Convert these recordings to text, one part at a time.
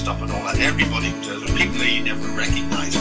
stuff and all that. Everybody does, people that you never recognise.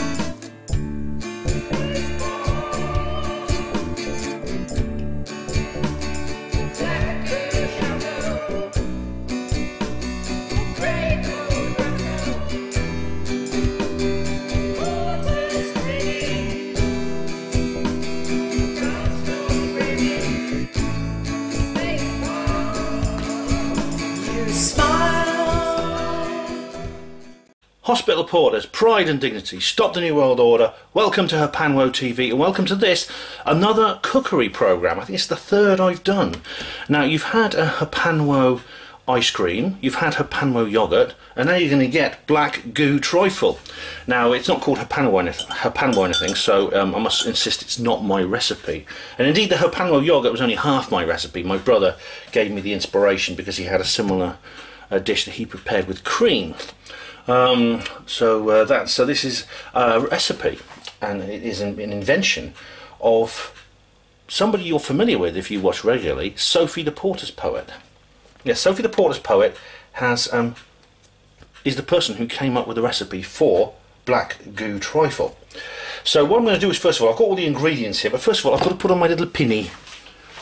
Hospital Porters, pride and dignity, stop the New World Order, welcome to Hapanwo TV and welcome to this, another cookery programme. I think it's the third I've done. Now you've had a Hapanwo ice cream, you've had Hapanwo yoghurt, and now you're going to get black Goo Trifle. Now it's not called Hapanwo anything, so I must insist it's not my recipe. And indeed the Hapanwo yoghurt was only half my recipe. My brother gave me the inspiration because he had a similar dish that he prepared with cream. So this is a recipe, and it is an invention of somebody you're familiar with if you watch regularly, Sophie the Porter's Poet. Yes, Sophie the Porter's Poet is the person who came up with the recipe for black Goo Trifle. So what I'm going to do is, first of all, I've got all the ingredients here, but first of all I've got to put on my little pinny.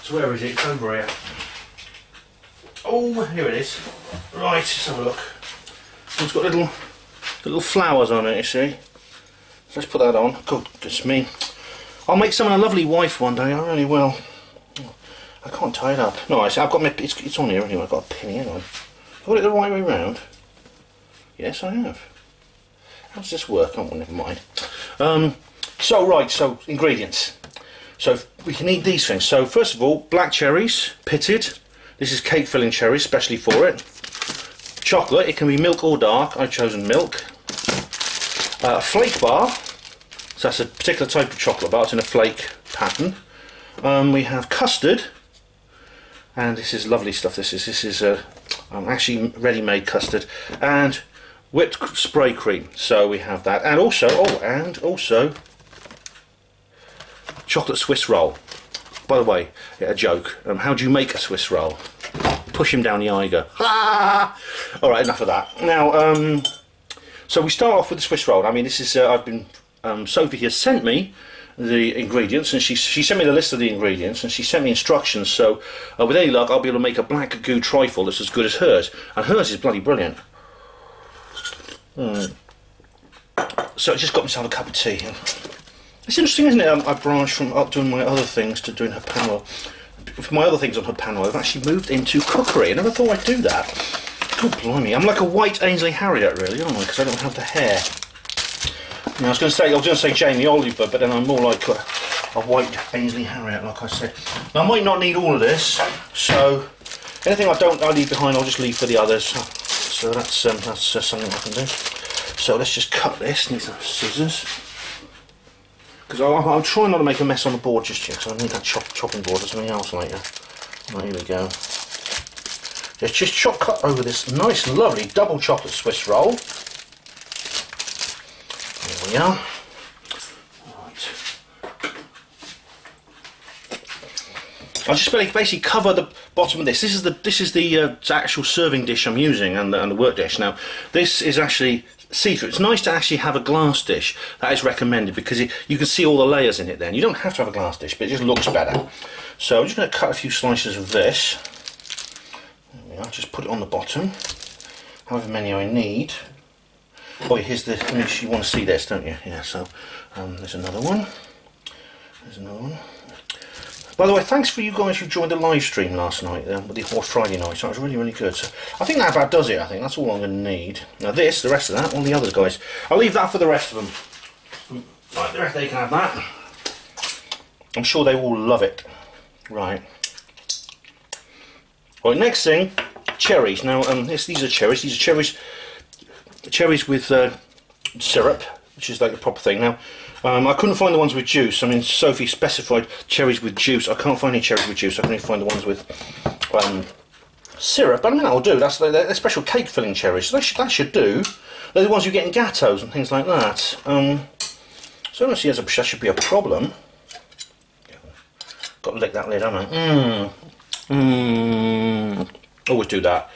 So where is it? It's over here. Oh, here it is. Right, let's have a look. It's got little flowers on it, you see. So let's put that on. Goodness me. I'll make someone a lovely wife one day, I really will. I can't tie it up. No, I've got my, it's on here anyway, I've got a pin, hang on. Have I got it the right way round? Yes, I have. How does this work? Oh, well, never mind. So ingredients. So we can need these things. So first of all, black cherries, pitted. This is cake filling cherries, specially for it. Chocolate, it can be milk or dark, I've chosen milk. A flake bar, so that's a particular type of chocolate bar, it's in a flake pattern. We have custard, and this is lovely stuff, this is actually ready-made custard, and whipped spray cream, so we have that, and also chocolate Swiss roll. By the way, a joke, how do you make a Swiss roll? Push him down the Eiger. Alright, enough of that. Now, so we start off with the Swiss roll. I mean, this is, Sophie has sent me the ingredients, and she sent me the list of the ingredients, and she sent me instructions, so with any luck I'll be able to make a black Goo Trifle that's as good as hers. And hers is bloody brilliant. So I just got myself a cup of tea. It's interesting, isn't it? I branched from up doing my other things to doing Hapanwo. For my other things on Hapanwo, I've actually moved into cookery. I never thought I'd do that. God blimey, I'm like a white Ainsley Harriott, really, aren't I? Because I don't have the hair. Now, I was going to say Jamie Oliver, but then I'm more like a white Ainsley Harriott, like I said. Now, I might not need all of this, so anything I leave behind, I'll just leave for the others. So that's something I can do. So let's just cut this. Need some scissors. Because I'll try not to make a mess on the board just yet, because I need that chopping board or something else later. Right, here we go. Let's just cut over this nice, lovely double chocolate Swiss roll. There we are. Right. I'll just basically cover the bottom of this. This is the actual serving dish I'm using, and the work dish. Now, this is actually see-through. It's nice to actually have a glass dish. That is recommended because you can see all the layers in it then. You don't have to have a glass dish, but it just looks better. So I'm just going to cut a few slices of this. There we are. Just put it on the bottom. However many I need. Oh, here's the image. You want to see this, don't you? Yeah, so there's another one. There's another one. By the way, thanks for you guys who joined the live stream last night, with the Friday night. That was really, really good. So I think that about does it. I think that's all I'm going to need. Now the rest of that, all the others, guys, I'll leave that for the rest of them. Right, the rest they can have that. I'm sure they will love it. Right. Right, next thing, cherries. Now these are cherries. These are cherries with syrup, which is like the proper thing. Now, I couldn't find the ones with juice. I mean, Sophie specified cherries with juice. I can't find any cherries with juice. I can only find the ones with syrup. But I mean, that'll do. They're special cake filling cherries. So that should do. They're the ones you get in gâteaux and things like that. So I don't see that should be a problem. Got to lick that lid, haven't I? Always do that.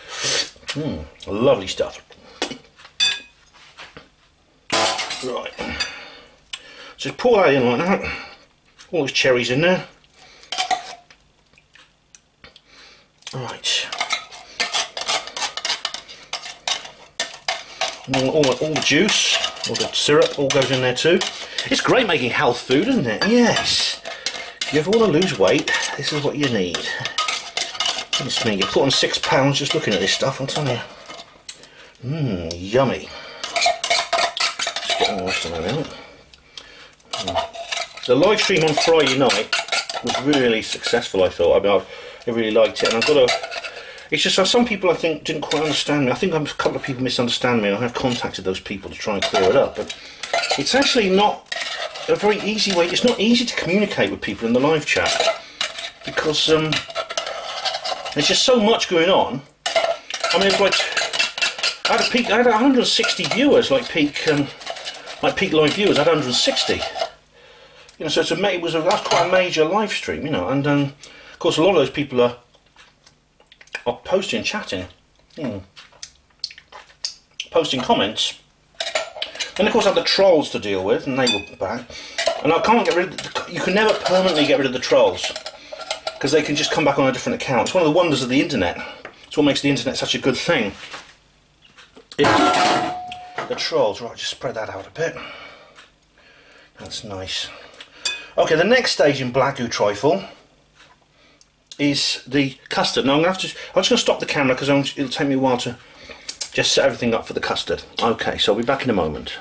Lovely stuff. Right. Just pour that in like that. All those cherries in there. Right. And all the juice, all the syrup, all goes in there too. It's great making health food, isn't it? Yes. If you ever want to lose weight, this is what you need. Goodness me, you put on 6 pounds just looking at this stuff, I'm telling you. Mmm, yummy. Just get the rest of that out. The live stream on Friday night was really successful, I thought. I mean, I really liked it, and I've got to... It's just some people, I think, didn't quite understand me. I think a couple of people misunderstand me, and I have contacted those people to try and clear it up. But it's actually not a very easy way. It's not easy to communicate with people in the live chat because there's just so much going on. I mean, it's like I had 160 viewers, like peak live viewers. I had 160. You know, so that's quite a major live stream, you know. And of course, a lot of those people are posting, chatting, posting comments. Then of course I have the trolls to deal with, and they were bad. And I can't get rid of you can never permanently get rid of the trolls, because they can just come back on a different account. It's one of the wonders of the internet. It's what makes the internet such a good thing. The trolls, right, just spread that out a bit. That's nice. Okay, the next stage in black Goo Trifle is the custard. Now I'm just going to stop the camera because it'll take me a while to just set everything up for the custard. Okay, so I'll be back in a moment.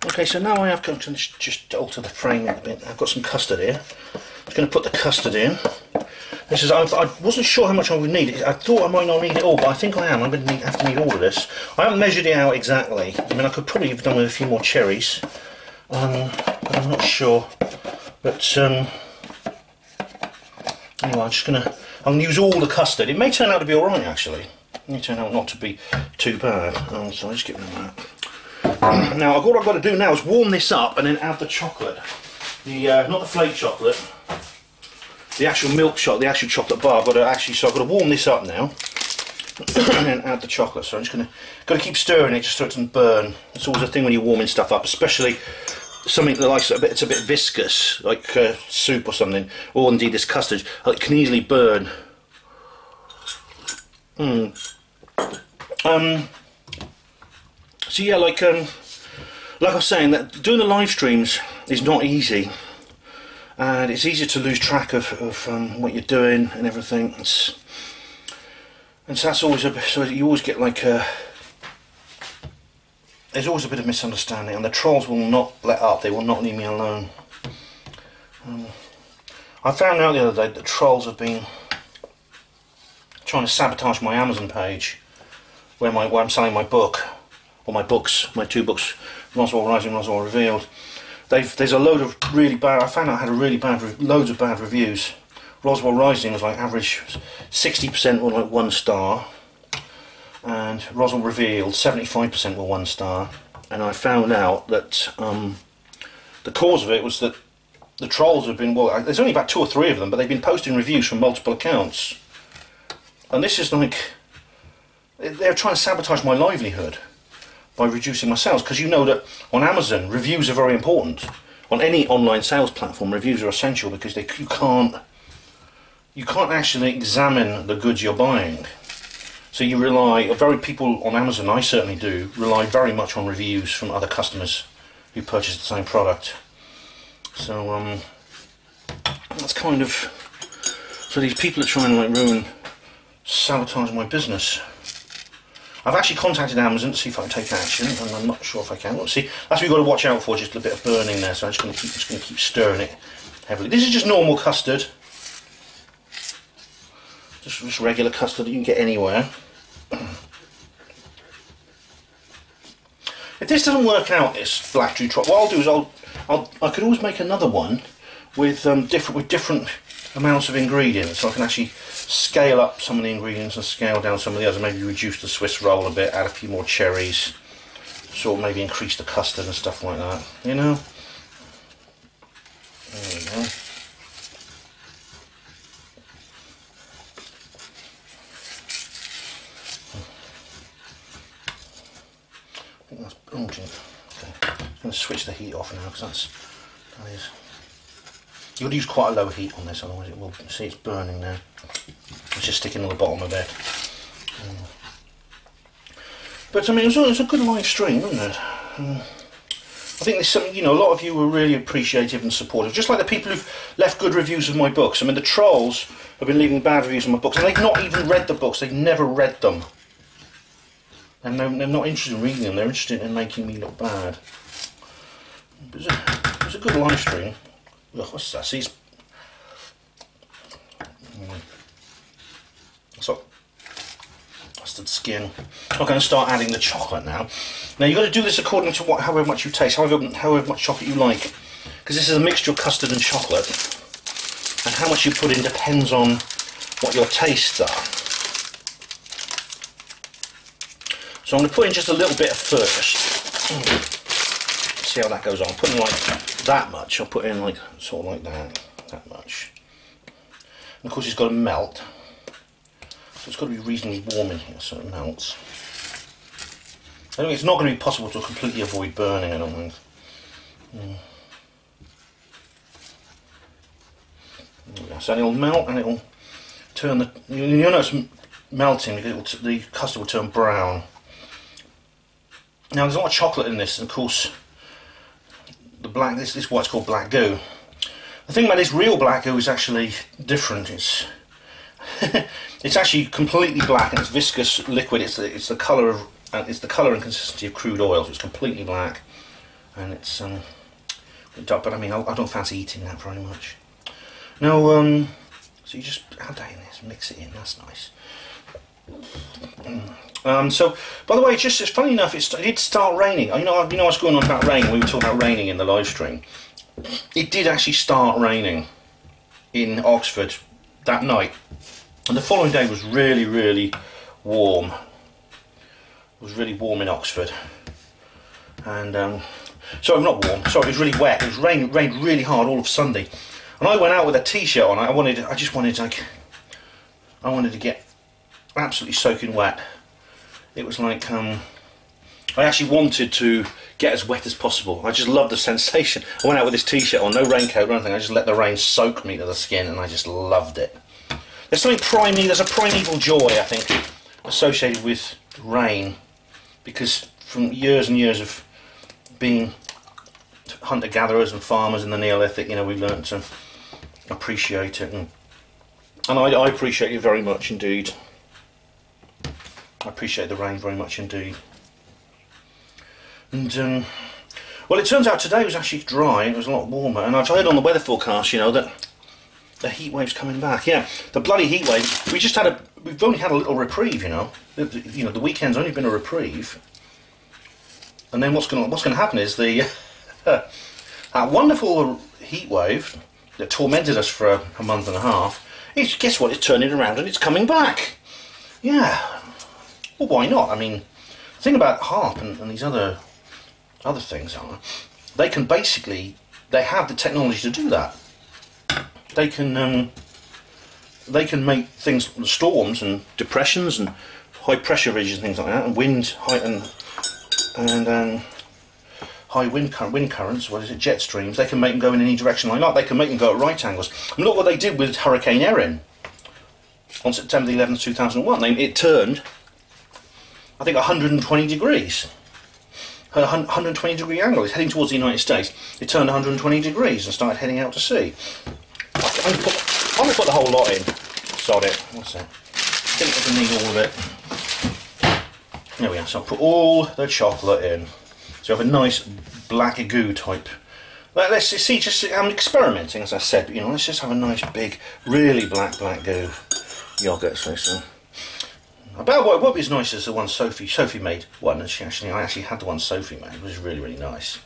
Okay, so now I have to just alter the frame a bit. I've got some custard here. I'm just going to put the custard in. This is I wasn't sure how much I would need. I thought I might not need it all, but I think I am. I'm going to have to need all of this. I haven't measured it out exactly. I mean, I could probably have done with a few more cherries, but I'm not sure. But anyway, I'm going to use all the custard. It may turn out to be alright, actually. It may turn out not to be too bad. So I'll just get rid of that. Now, all I've got to do now is warm this up and then add the chocolate. Not the flake chocolate, the actual milk chocolate, the actual chocolate bar. I've got to warm this up now and then add the chocolate. So I'm just got to keep stirring it just so it doesn't burn. It's always a thing when you're warming stuff up, especially something that it's a bit viscous, like soup or something, or indeed this custard, it can easily burn. So yeah, like I was saying, that doing the live streams is not easy, and it's easy to lose track of what you're doing and everything. And so that's always so you always get like there's always a bit of misunderstanding, and the trolls will not let up. They will not leave me alone. I found out the other day that the trolls have been trying to sabotage my Amazon page where I'm selling my book, or my two books, Roswell Rising, Roswell Revealed. There's a load of really bad. I found out I had loads of bad reviews. Roswell Rising was like average 60% were like 1 star. And Roswell Revealed, 75% were 1 star, and I found out that the cause of it was that the trolls have been, well, there's only about 2 or 3 of them, but they've been posting reviews from multiple accounts, and this is like, they're trying to sabotage my livelihood by reducing my sales, because you know that on Amazon, reviews are very important. On any online sales platform, reviews are essential, because you can't actually examine the goods you're buying. So you people on Amazon, I certainly do, rely very much on reviews from other customers who purchase the same product. So that's kind of, so these people are trying to sabotage my business. I've actually contacted Amazon to see if I can take action, and I'm not sure if I can. Let's see, that's what you've got to watch out for, just a bit of burning there. So I'm just going to keep stirring it heavily. This is just normal custard, just regular custard that you can get anywhere. If this doesn't work out, this black Goo Trifle, what I'll do is I could always make another one with different amounts of ingredients, so I can actually scale up some of the ingredients and scale down some of the others. Maybe reduce the Swiss roll a bit, add a few more cherries, sort of maybe increase the custard and stuff like that. You know. There we go. I think that's okay. going to switch the heat off now, because that is. You've got to use quite a low heat on this, otherwise it will. See, it's burning now. It's just sticking on the bottom of it. But I mean, it was a good live stream, wasn't it? I think there's something, you know, a lot of you were really appreciative and supportive, just like the people who've left good reviews of my books. I mean, the trolls have been leaving bad reviews of my books, and they've not even read the books. They've never read them, and they're not interested in reading them. They're interested in making me look bad. It was a good live stream. Ugh, what's that? See, so mustard skin. I'm going to start adding the chocolate now. Now you've got to do this according to however much you taste, however much chocolate you like, because this is a mixture of custard and chocolate, and how much you put in depends on what your tastes are. So I'm going to put in just a little bit first. See how that goes on. I'm putting like that much. I'll put in like sort of like that much. And of course it's got to melt. So it's got to be reasonably warm in here so it melts. I think it's not going to be possible to completely avoid burning, I don't think. So it'll melt and it'll turn the. You'll notice melting because the custard will turn brown. Now there's a lot of chocolate in this, and of course the black. This is what's called black goo. The thing about this real black goo is actually different. It's it's actually completely black and it's viscous liquid. It's the colour of the colour and consistency of crude oil. So it's completely black, and it's dark. But I mean, I don't fancy eating that very much. Now, so you just add that in this, mix it in. That's nice. So, by the way, it's funny enough, it did start raining. You know what's going on about rain. We were talking about raining in the live stream. It did actually start raining in Oxford that night, and the following day was really, really warm. It was really warm in Oxford, and sorry, not warm. Sorry, it was really wet. It was rained really hard all of Sunday, and I went out with a t-shirt on. I wanted to get absolutely soaking wet. It was like I actually wanted to get as wet as possible. I just loved the sensation. I went out with this t-shirt on, no raincoat or anything. I just let the rain soak me to the skin, and I just loved it. There's a primeval joy, I think, associated with rain, because from years and years of being hunter-gatherers and farmers in the Neolithic, you know, we've learned to appreciate it, and I appreciate it very much indeed. I appreciate the rain very much indeed. And well, it turns out today was actually dry. It was a lot warmer, and I've heard on the weather forecast, you know, that the heat wave's coming back. Yeah, the bloody heat wave. We've only had a little reprieve, you know. The weekend's only been a reprieve, and then what's going to happen is the that wonderful heat wave that tormented us for a month and a half. Guess what? It's turning around and it's coming back. Yeah. Well, why not? I mean, the thing about HAARP and these other things are, they have the technology to do that. They can make storms and depressions and high pressure ridges and things like that, and wind height and high wind currents. What is it? Jet streams. They can make them go in any direction they like. They can make them go at right angles. And look what they did with Hurricane Erin on September the 11th, 2001. It turned, I think, 120 degrees. At a 120 degree angle. It's heading towards the United States. It turned 120 degrees and started heading out to sea. I'm going to put the whole lot in. Sod it. What's that? Didn't need all of it. There we are. So I'll put all the chocolate in. So I have a nice black goo type. Let's see. I'm experimenting, as I said. But, you know, let's just have a nice big, really black goo yogurt. So. About what was nice is the one Sophie made one, and I actually had the one Sophie made. It was really, really nice.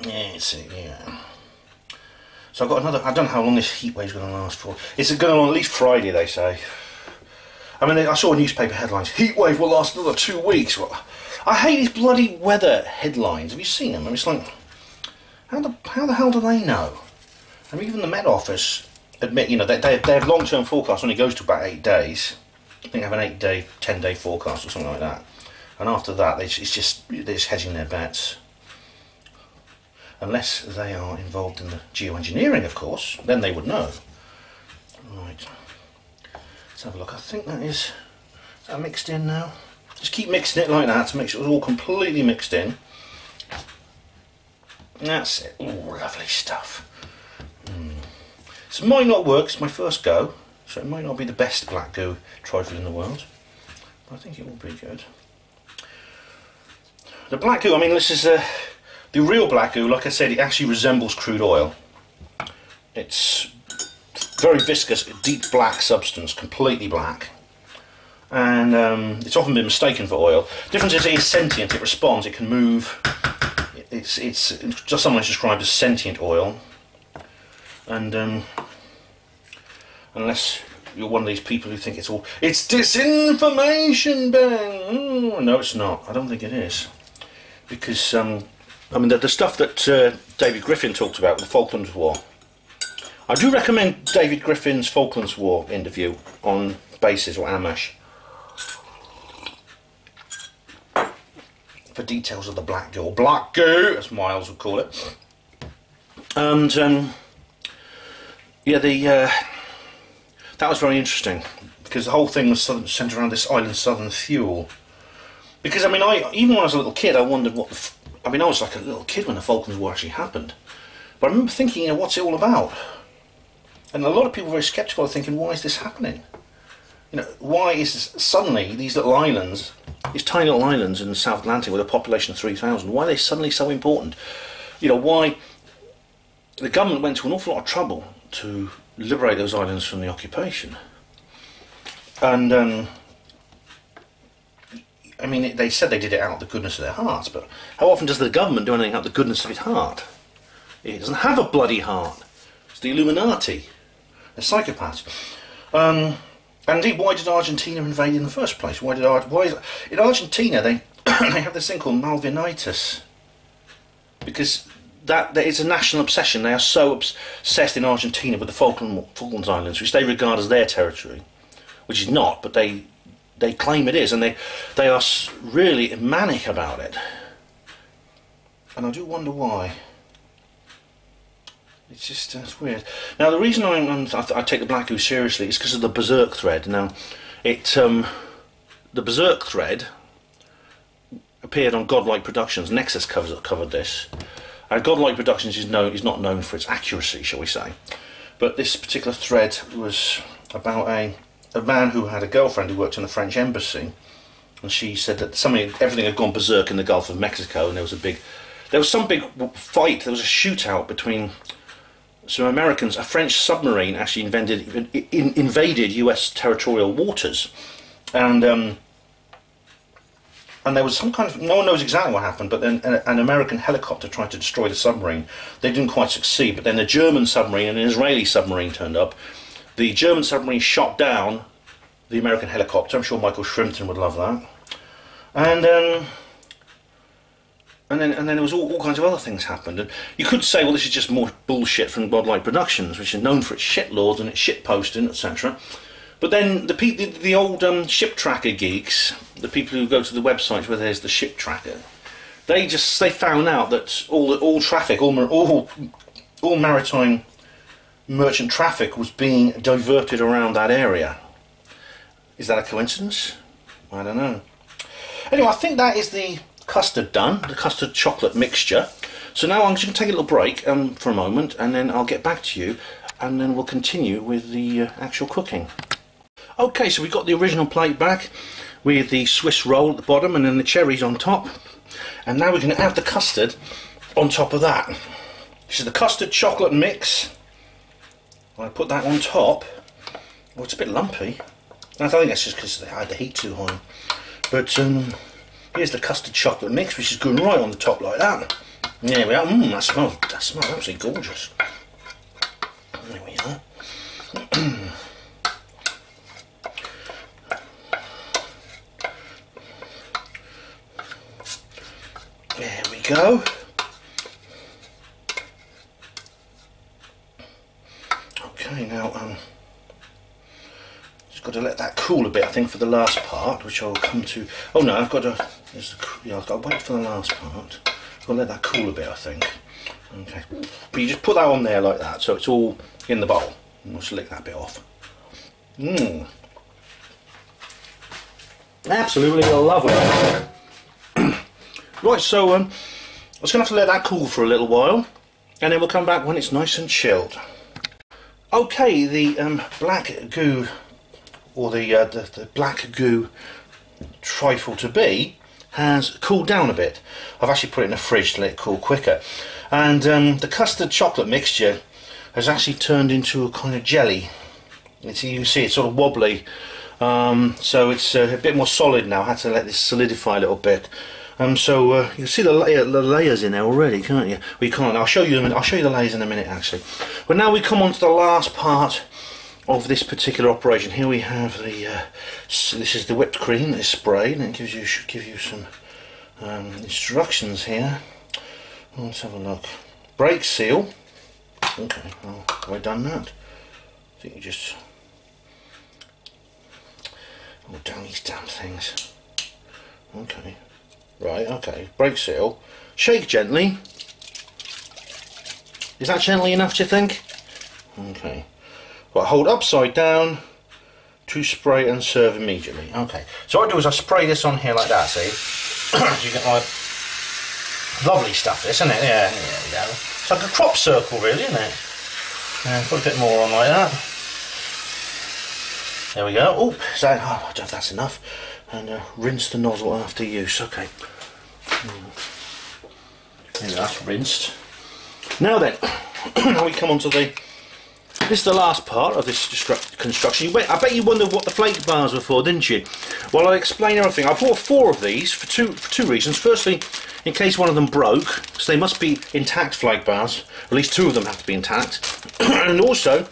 Yeah, see, yeah. So I've got another. I don't know how long this heat wave's going to last for. It's going on at least Friday, they say. I mean, I saw newspaper headlines. Heat wave will last another 2 weeks. Well, I hate these bloody weather headlines. Have you seen them? I mean, it's like, how the hell do they know? I mean, even the Met Office admit, you know, they have long-term forecast only goes to about 8 days. I think they have an 8-day, 10-day forecast or something like that. and after that they're just hedging their bets. Unless they are involved in the geoengineering, of course, then they would know. Right, let's have a look. I think is that mixed in now? Just keep mixing it like that to make sure it's all completely mixed in. That's it. Ooh, lovely stuff. So it might not work, it's my first go, so it might not be the best black goo trifle in the world, but I think it will be good. The black goo, I mean, this is the real black goo. Like I said, it actually resembles crude oil. It's very viscous, deep black substance, completely black, and it's often been mistaken for oil. The difference is it is sentient, it responds, it can move. It's just sometimes described as sentient oil, and unless you're one of these people who think it's disinformation, Ben. No, it's not. I don't think it is, because I mean the stuff that David Griffin talked about with the Falklands War. I do recommend David Griffin's Falklands War interview on Bases or Amash for details of the black goo, or black goo, as Miles would call it. And yeah, that was very interesting, because the whole thing was centred around this island Southern fuel. Because I mean, even when I was a little kid, I wondered what I mean, I was like a little kid when the Falklands War actually happened, but I remember thinking, you know, what's it all about? And a lot of people were very sceptical, thinking, why is this happening? You know, why is suddenly these little islands, these tiny little islands in the South Atlantic with a population of 3,000, why are they suddenly so important? You know, why the government went to an awful lot of trouble to liberate those islands from the occupation. And I mean, they said they did it out of the goodness of their hearts, but how often does the government do anything out of the goodness of its heart? It doesn't have a bloody heart. It's the Illuminati. They're psychopaths. And indeed, why did Argentina invade in the first place? In Argentina they they have this thing called Malvinitis, because that it's a national obsession. They are so obsessed in Argentina with the Falklands Islands, which they regard as their territory, which is not, but they claim it is, and they are really manic about it. And I do wonder why. It's just it's weird. Now, the reason I take the black goo seriously is because of the Berserk thread. Now, the Berserk thread appeared on Godlike Productions. Nexus covered this. Godlike Productions is not known for its accuracy, shall we say. But this particular thread was about a man who had a girlfriend who worked in the French embassy, and she said that everything had gone berserk in the Gulf of Mexico, and there was some big fight. There was a shootout between some Americans. A French submarine actually invaded US territorial waters, and there was some kind of, no one knows exactly what happened, but then an American helicopter tried to destroy the submarine. They didn't quite succeed, but then a German submarine and an Israeli submarine turned up. The German submarine shot down the American helicopter. I'm sure Michael Shrimpton would love that. And then there was all kinds of other things happened. And you could say, well, this is just more bullshit from Godlike Productions, which is known for its shitlords and its shit posting, etc. But then the old ship tracker geeks, the people who go to the websites where there's the ship tracker, they found out that all traffic, all maritime merchant traffic was being diverted around that area. Is that a coincidence? I don't know. Anyway, I think that is the custard done, the custard chocolate mixture. So now I'm just going to take a little break for a moment, and then I'll get back to you, and then we'll continue with the actual cooking. Okay, so we've got the original plate back with the Swiss roll at the bottom and then the cherries on top, and now we're going to add the custard on top of that. This is the custard chocolate mix. I put that on top. Oh, it's a bit lumpy. I think that's just because I had the heat too high. But here's the custard chocolate mix, which is going right on the top like that. There we are. That smells absolutely gorgeous. There we are. There we go. Okay, now Just got to let that cool a bit, I think, for the last part, which I'll come to. Oh no, I've got to. Yeah, I've got to wait for the last part. I've got to let that cool a bit, I think. Okay, but you just put that on there like that, so it's all in the bowl. And we'll just lick that bit off. Mmm. Absolutely lovely. Right, so I'm just going to have to let that cool for a little while, and then we'll come back when it's nice and chilled. Okay, the black goo, or the black goo trifle to be, has cooled down a bit. I've actually put it in the fridge to let it cool quicker, and the custard chocolate mixture has actually turned into a kind of jelly. You can see it's sort of wobbly, so it's a bit more solid now. I had to let this solidify a little bit. So you can see the layers in there already, can't you? Well, you can't. I'll show you them. I'll show you the layers in a minute, actually. But now we come on to the last part of this particular operation. Here we have the. This is the whipped cream that is sprayed, and it should give you some instructions here. Let's have a look. Break seal. Okay, well, have I done that? I think you just. Oh, down these damn things. Okay. Right, okay. Break seal. Shake gently. Is that gently enough, do you think? Okay. Right, hold upside down to spray and serve immediately. Okay. So what I do is I spray this on here like that, see? You get like lovely stuff, this, isn't it? Yeah, there we go. It's like a crop circle, really, isn't it? Yeah, put a bit more on like that. There we go. Oh, I don't know if that's enough. And rinse the nozzle after use. Okay. There, that's rinsed. Now then, now we come on to this is the last part of this construction. I bet you wondered what the flake bars were for, didn't you? Well, I'll explain everything. I bought 4 of these for two reasons. Firstly, in case one of them broke, so they must be intact flake bars. At least 2 of them have to be intact. And also,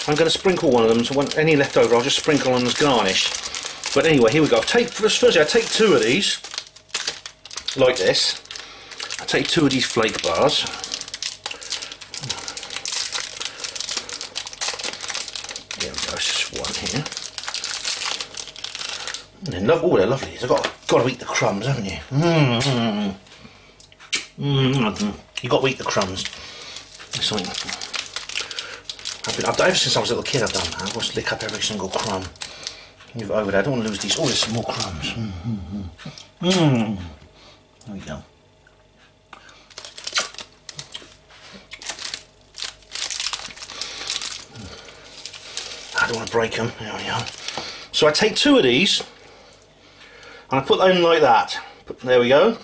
I'm going to sprinkle one of them, so when any left over I'll just sprinkle on as garnish. But anyway, here we go. Firstly, I take 2 of these, like this. I take 2 of these flake bars. There we go, it's just one here. And then, oh, they're lovely. You've got to eat the crumbs, haven't you? You've got to eat the crumbs. It's like, ever since I was a little kid I've done that. I've always lick up every single crumb. Move it over there. I don't want to lose these. Oh, there's some more crumbs. There we go. I don't want to break them. There we are. So I take 2 of these and I put them like that. There we go.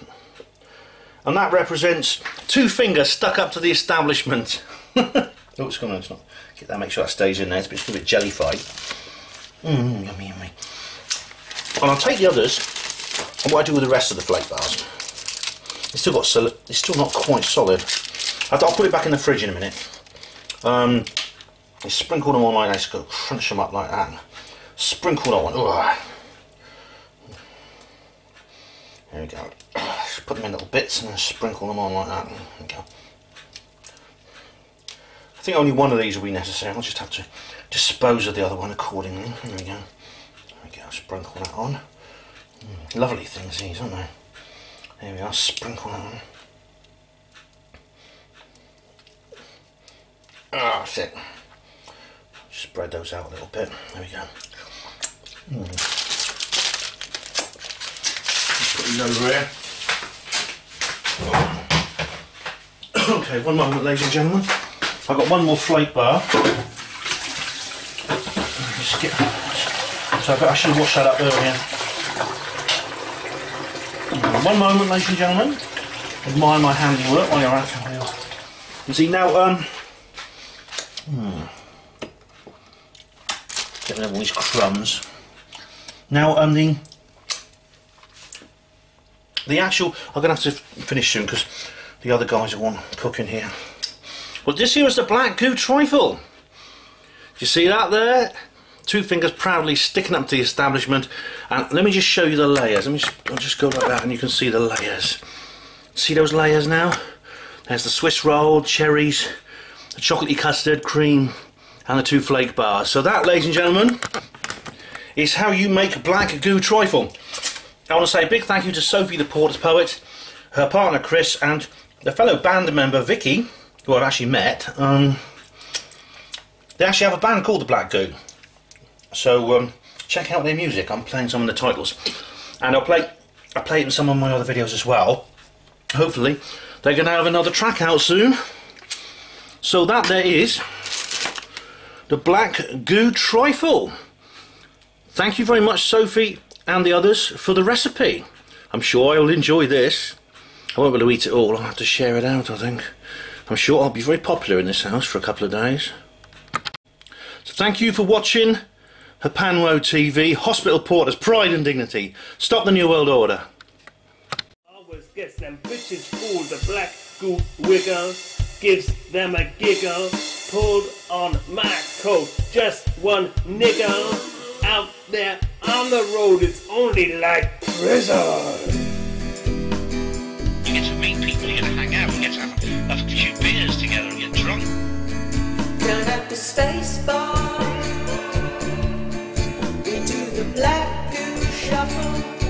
And that represents 2 fingers stuck up to the establishment. Oh, it's gone. It's not. Get that. Make sure that stays in there. It's a bit jellified. Yummy, yummy. And I'll take the others, and what I do with the rest of the flake bars. It's still not quite solid. I'll put it back in the fridge in a minute. Sprinkle them on like that. Just go crunch them up like that. Sprinkle that one. Ugh. There we go. Just put them in little bits and then sprinkle them on like that. There we go. I think only one of these will be necessary. I'll just have to dispose of the other one accordingly. There we go. There we go. Sprinkle that on. Lovely things these, aren't they? There we are. Sprinkle that on. Ah, that's it. Spread those out a little bit. There we go. Put these over here. Okay, one moment, ladies and gentlemen. I've got one more flake bar. So I should have washed that up earlier. One moment, ladies and gentlemen. Admire my handiwork while you're at it. You see now, getting rid of all these crumbs. Now, the actual, I'm going to have to finish soon because the other guys want cooking here. Well, this here is the black Goo Trifle. Do you see that there? 2 fingers proudly sticking up to the establishment. And let me just show you the layers. I'll just go like that and you can see the layers. See those layers now? There's the Swiss roll, cherries, the chocolatey custard, cream, and the 2 flake bars. So that, ladies and gentlemen, is how you make black Goo Trifle. I want to say a big thank you to Sophie the Porter's Poet, her partner Chris, and the fellow band member Vicky, who I've actually met. They actually have a band called the Black Goo. So check out their music. I'm playing some of the titles, and I play it in some of my other videos as well. Hopefully they're going to have another track out soon. So that there is the black Goo Trifle. Thank you very much, Sophie and the others, for the recipe. I'm sure I'll enjoy this. I won't be able to eat it all. I'll have to share it out, I think. I'm sure I'll be very popular in this house for a couple of days. So thank you for watching Hapanwo TV, Hospital Porters, Pride and Dignity. Stop the New World Order. Always gets them bitches fooled. The black Goo wiggle gives them a giggle. Pulled on my coat, just one niggle. Out there on the road, it's only like prison. You get to meet people, you get to hang out, you get to have a few beers together and get drunk. Turn up the space bar. We do the black Goo shuffle.